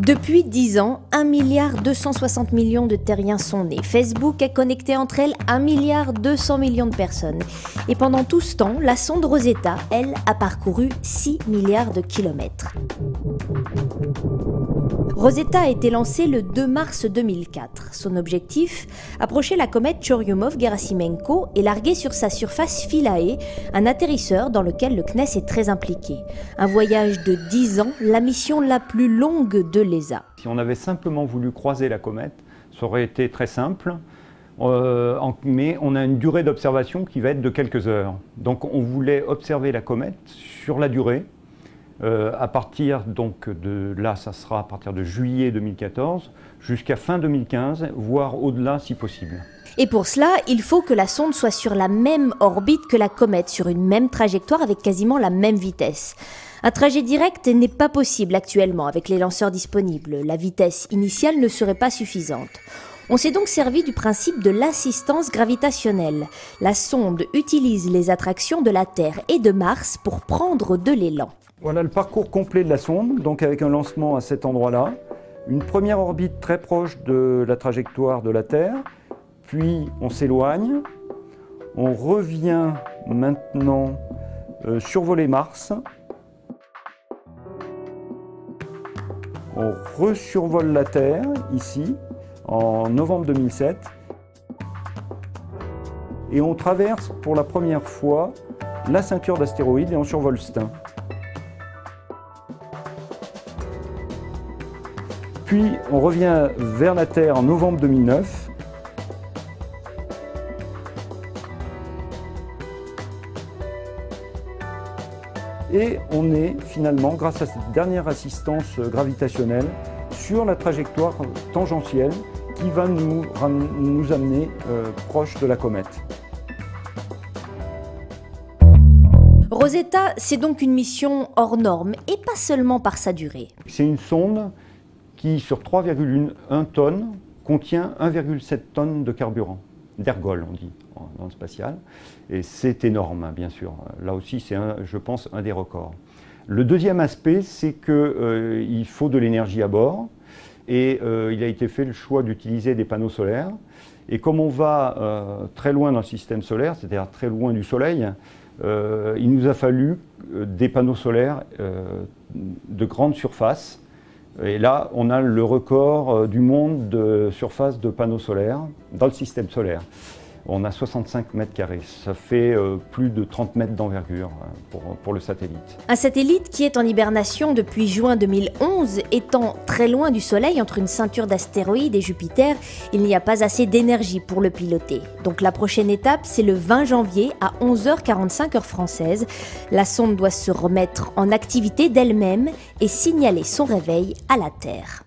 Depuis 10 ans, 1,260 milliard de terriens sont nés. Facebook a connecté entre elles 1,2 milliard de personnes. Et pendant tout ce temps, la sonde Rosetta, elle, a parcouru 6 milliards de kilomètres. Rosetta a été lancée le 2 mars 2004. Son objectif, approcher la comète Churyumov-Gerasimenko et larguer sur sa surface Philae, un atterrisseur dans lequel le CNES est très impliqué. Un voyage de 10 ans, la mission la plus longue de l'ESA. Si on avait simplement voulu croiser la comète, ça aurait été très simple, mais on a une durée d'observation qui va être de quelques heures. Donc on voulait observer la comète sur la durée. À partir donc de là, ça sera à partir de juillet 2014 jusqu'à fin 2015, voire au-delà si possible. Et pour cela, il faut que la sonde soit sur la même orbite que la comète, sur une même trajectoire avec quasiment la même vitesse. Un trajet direct n'est pas possible actuellement avec les lanceurs disponibles. La vitesse initiale ne serait pas suffisante. On s'est donc servi du principe de l'assistance gravitationnelle. La sonde utilise les attractions de la Terre et de Mars pour prendre de l'élan. Voilà le parcours complet de la sonde, donc avec un lancement à cet endroit-là. Une première orbite très proche de la trajectoire de la Terre, puis on s'éloigne. On revient maintenant survoler Mars. On resurvole la Terre, ici, en novembre 2007. Et on traverse pour la première fois la ceinture d'astéroïdes et on survole Stein. Puis on revient vers la Terre en novembre 2009. Et on est finalement, grâce à cette dernière assistance gravitationnelle, sur la trajectoire tangentielle qui va nous amener proche de la comète. Rosetta, c'est donc une mission hors norme, et pas seulement par sa durée. C'est une sonde qui, sur 3,1 tonnes, contient 1,7 tonnes de carburant, d'ergol, on dit, dans le spatial. Et c'est énorme, hein, bien sûr. Là aussi, c'est, je pense, un des records. Le deuxième aspect, c'est qu'il faut de l'énergie à bord. Et il a été fait le choix d'utiliser des panneaux solaires. Et comme on va très loin dans le système solaire, c'est-à-dire très loin du Soleil, il nous a fallu des panneaux solaires de grande surface. Et là, on a le record du monde de surface de panneaux solaires dans le système solaire. On a 65 mètres carrés. Ça fait plus de 30 mètres d'envergure pour le satellite. Un satellite qui est en hibernation depuis juin 2011, étant très loin du Soleil, entre une ceinture d'astéroïdes et Jupiter, il n'y a pas assez d'énergie pour le piloter. Donc la prochaine étape, c'est le 20 janvier à 11h45 heure française. La sonde doit se remettre en activité d'elle-même et signaler son réveil à la Terre.